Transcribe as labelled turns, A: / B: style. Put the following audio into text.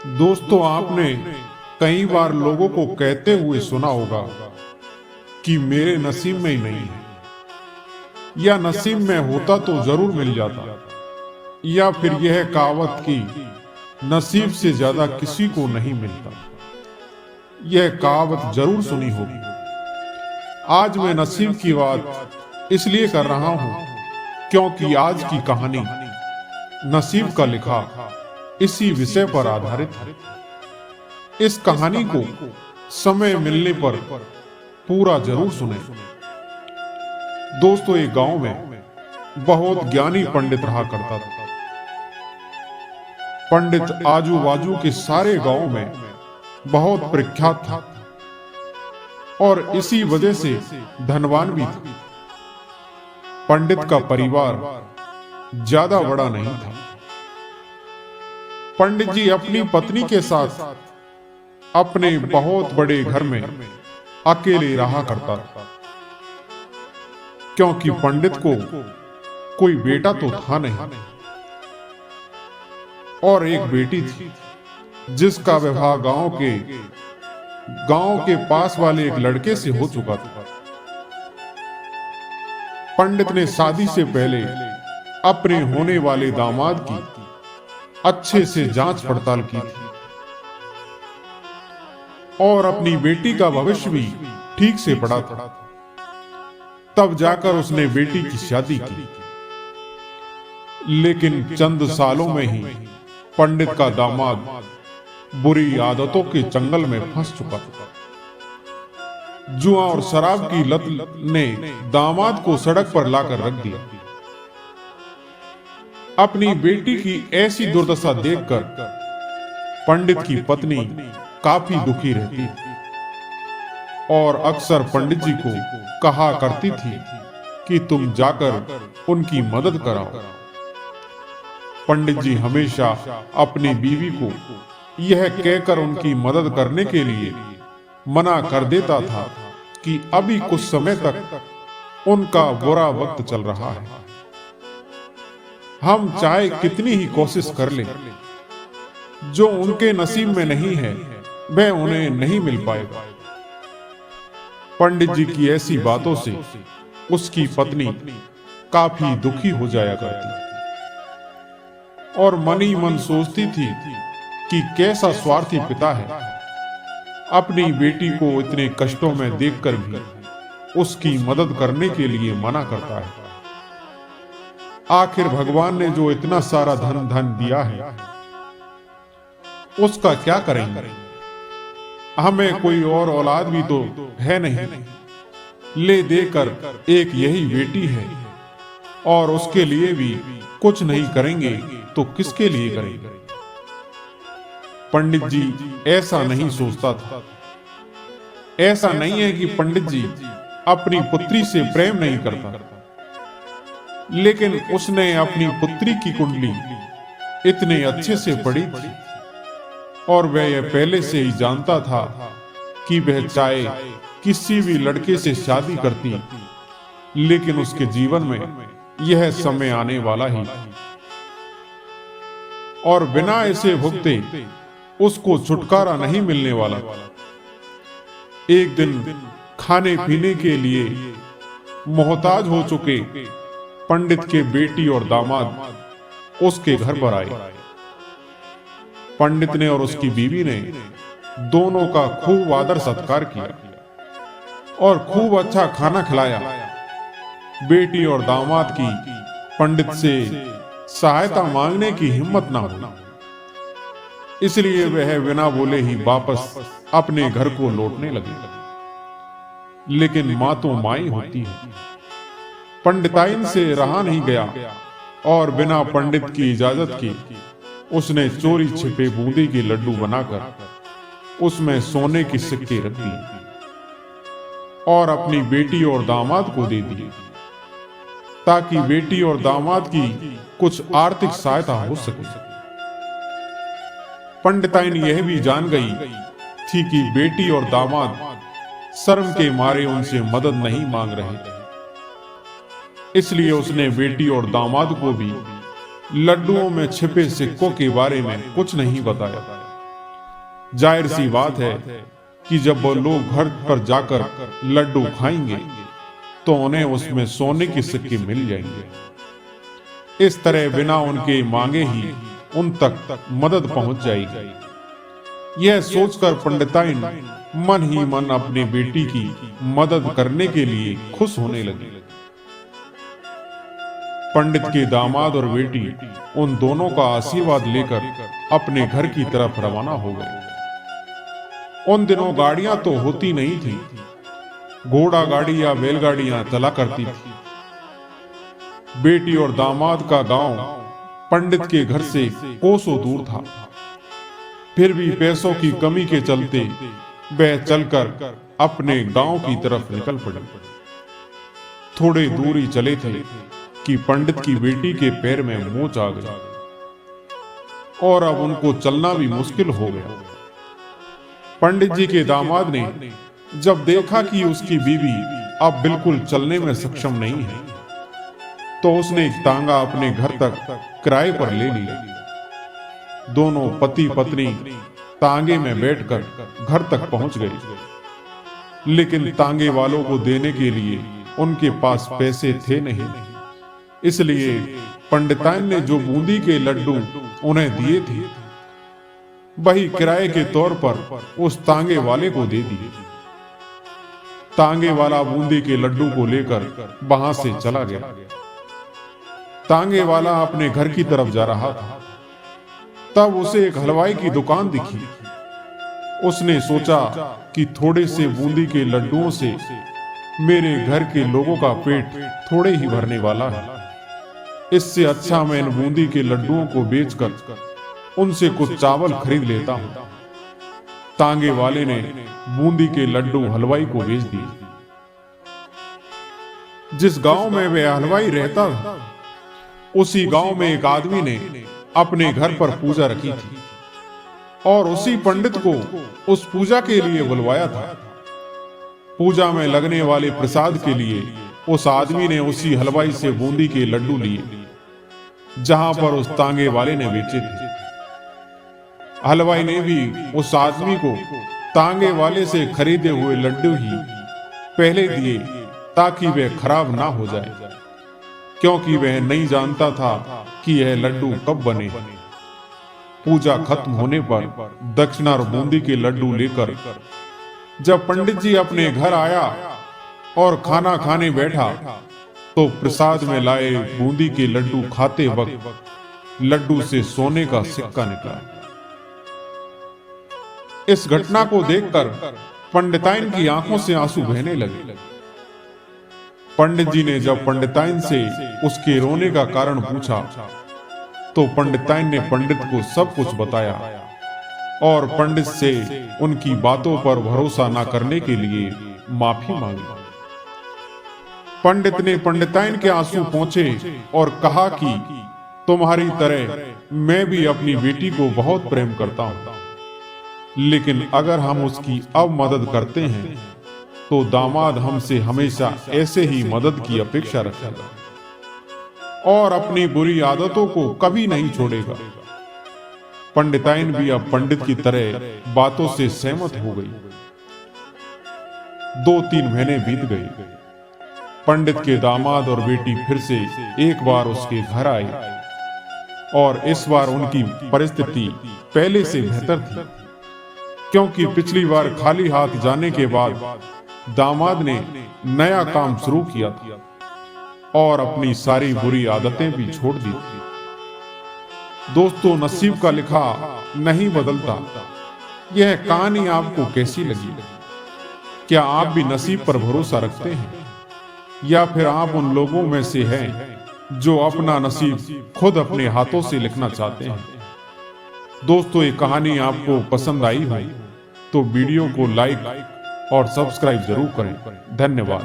A: दोस्तों, आपने कई बार लोगों को कहते हुए सुना होगा कि मेरे नसीब में ही नहीं है, या नसीब में होता तो जरूर मिल जाता, या फिर यह कहावत कि नसीब से ज्यादा किसी को नहीं मिलता। यह कहावत जरूर सुनी होगी। आज मैं नसीब की बात इसलिए कर रहा हूं क्योंकि आज की कहानी नसीब का लिखा इसी विषय पर आधारित है। इस कहानी को समय मिलने पर पूरा जरूर सुने। दोस्तों, एक गांव में बहुत ज्ञानी पंडित रहा करता था। पंडित आजू बाजू के सारे गांव में बहुत प्रख्यात था और इसी वजह से धनवान भी था। पंडित का परिवार ज्यादा बड़ा नहीं था। पंडित जी अपनी पत्नी के साथ अपने बहुत बड़े घर में अकेले रहा करता था, क्योंकि पंडित को कोई बेटा तो था नहीं और एक बेटी थी जिसका विवाह गांव के पास वाले एक लड़के से हो चुका था। पंडित ने शादी से पहले अपने होने वाले दामाद की अच्छे से जांच पड़ताल की थी और अपनी बेटी का भविष्य भी ठीक से पढ़ा था। तब जाकर उसने बेटी की शादी की। लेकिन चंद सालों में ही पंडित का दामाद बुरी आदतों के चंगल में फंस चुका था। जुआ और शराब की लत ने दामाद को सड़क पर लाकर रख दिया। अपनी बेटी की ऐसी दुर्दशा देखकर पंडित की पत्नी काफी दुखी रहती थी और अक्सर पंडित जी को कहा करती थी कि तुम जाकर उनकी मदद कराओ। पंडित जी हमेशा अपनी बीवी को यह कहकर उनकी मदद करने के लिए मना कर देता था कि अभी कुछ समय तक उनका बुरा वक्त चल रहा है। हम चाहे कितनी ही कोशिश कर लें, जो उनके नसीब में नहीं है वह उन्हें नहीं मिल पाएगा। पंडित जी की ऐसी बातों से उसकी पत्नी काफी दुखी हो जाया करती और मन ही मन सोचती थी कि कैसा स्वार्थी पिता है, अपनी बेटी को इतने कष्टों में देखकर भी उसकी मदद करने के लिए मना करता है। आखिर भगवान ने जो इतना सारा धन दिया है उसका क्या करेंगे? हमें कोई और औलाद भी तो है नहीं, ले देकर एक यही बेटी है और उसके लिए भी कुछ नहीं करेंगे तो किसके लिए करेंगे? पंडित जी ऐसा नहीं सोचता था। ऐसा नहीं है कि पंडित जी अपनी पुत्री से प्रेम नहीं करता, लेकिन उसने अपनी पुत्री की कुंडली इतने अच्छे से पढ़ी थी और वह यह पहले से ही जानता था कि वह चाहे किसी भी लड़के से शादी करती, लेकिन उसके जीवन में यह समय आने वाला ही और बिना इसे भुगते उसको छुटकारा नहीं मिलने वाला। एक दिन खाने पीने के लिए मोहताज हो चुके पंडित के बेटी और दामाद उसके घर पर आए। पंडित ने और उसकी बीवी ने दोनों का खूब आदर सत्कार किया और खूब अच्छा खाना खिलाया। बेटी और दामाद की पंडित से सहायता मांगने की हिम्मत ना हुई, इसलिए वह बिना बोले ही वापस अपने घर को लौटने लगे। लेकिन मां तो मां ही होती है। पंडिताइन से रहा नहीं गया और बिना पंडित की इजाजत के उसने चोरी छिपे बूंदी के लड्डू बनाकर उसमें सोने के सिक्के रख दिए और अपनी बेटी और दामाद को दे दिए, ताकि बेटी और दामाद की कुछ आर्थिक सहायता हो सके। पंडिताइन यह भी जान गई थी कि बेटी और दामाद शर्म के मारे उनसे मदद नहीं मांग रहे थे, इसलिए उसने बेटी और दामाद को भी लड्डुओं में छिपे सिक्कों के बारे में कुछ नहीं बताया जाहिर सी बात है कि जब वो लोग घर पर जाकर लड्डू खाएंगे तो उन्हें उसमें सोने के सिक्के मिल जाएंगे। इस तरह बिना उनके मांगे ही उन तक मदद पहुंच जाएगी। यह सोचकर पंडिताइन मन ही मन अपनी बेटी की मदद करने के लिए खुश होने लगी। पंडित के दामाद और बेटी उन दोनों का आशीर्वाद लेकर अपने घर की तरफ रवाना हो गए। उन दिनों गाड़ियां तो होती नहीं थी, घोड़ा गाड़ी या बैलगाड़ियां चला करती थी। बेटी और दामाद का गांव पंडित के घर से कोसों दूर था। फिर भी पैसों की कमी के चलते वह चलकर अपने गांव की तरफ निकल पड़े। थोड़े दूर ही चले थे कि पंडित की बेटी के पैर में मोच आ गई और अब उनको चलना भी मुश्किल हो गया। पंडित जी के दामाद ने जब देखा कि उसकी बीवी अब बिल्कुल चलने में सक्षम नहीं है, तो उसने एक तांगा अपने घर तक किराए पर ले लिया। दोनों पति पत्नी तांगे में बैठकर घर तक पहुंच गए, लेकिन तांगे वालों को देने के लिए उनके पास पैसे थे नहीं। इसलिए पंडिताइन ने जो बूंदी के लड्डू उन्हें दिए थे वही किराए के तौर पर उस तांगे वाले को दे दिए। तांगे वाला बूंदी के लड्डू को लेकर वहां से चला गया। तांगे वाला अपने घर की तरफ जा रहा था, तब उसे एक हलवाई की दुकान दिखी। उसने सोचा कि थोड़े से बूंदी के लड्डुओं से मेरे घर के लोगों का पेट थोड़े ही भरने वाला है। इससे अच्छा मैं इन बूंदी के लड्डुओं को बेचकर उनसे कुछ चावल खरीद लेता हूं। तांगे वाले ने बूंदी के लड्डू हलवाई को बेच दिए। जिस गांव में वह हलवाई रहता था, उसी गांव में एक आदमी ने अपने घर पर पूजा रखी थी और उसी पंडित को उस पूजा के लिए बुलवाया था। पूजा में लगने वाले प्रसाद के लिए उस आदमी ने उसी हलवाई से बूंदी के लड्डू लिए जहां पर उस तांगे वाले ने बेचे थे। हलवाई ने भी उस आदमी को तांगे वाले से खरीदे हुए लड्डू ही पहले दिए ताकि वे खराब ना हो जाए, क्योंकि वह नहीं जानता था कि यह लड्डू कब बने। पूजा खत्म होने पर दक्षिणा और बूंदी के लड्डू लेकर जब पंडित जी अपने घर आया और खाना खाने बैठा, तो प्रसाद में लाए बूंदी के लड्डू खाते वक्त लड्डू से सोने का सिक्का निकला। इस घटना को देखकर पंडिताइन की आंखों से आंसू बहने लगे। पंडित जी ने जब पंडिताइन से उसके रोने का कारण पूछा, तो पंडिताइन ने पंडित को सब कुछ बताया और पंडित से उनकी बातों पर भरोसा न करने के लिए माफी मांगी। पंडित ने पंडिताइन के आंसू पोंछे और कहा कि तुम्हारी तरह मैं भी अपनी बेटी को बहुत प्रेम करता हूं, लेकिन अगर हम उसकी अब मदद करते हैं तो दामाद हमसे हमेशा ऐसे ही मदद की अपेक्षा रखेगा और अपनी बुरी आदतों को कभी नहीं छोड़ेगा। पंडिताइन भी अब पंडित की तरह बातों से सहमत हो गई। 2-3 महीने बीत गए। पंडित के दामाद और बेटी फिर से एक बार उसके घर आए और इस बार उनकी परिस्थिति पहले से बेहतर थी, क्योंकि पिछली बार खाली हाथ जाने के बाद दामाद ने नया काम शुरू किया था और अपनी सारी बुरी आदतें भी छोड़ दी थी। दोस्तों, नसीब का लिखा नहीं बदलता। यह कहानी आपको कैसी लगी? क्या आप भी नसीब पर भरोसा रखते हैं, या फिर आप उन लोगों में से हैं जो अपना नसीब खुद अपने हाथों से लिखना चाहते हैं? दोस्तों, ये कहानी आपको पसंद आई हो तो वीडियो को लाइक और सब्सक्राइब जरूर करें। धन्यवाद।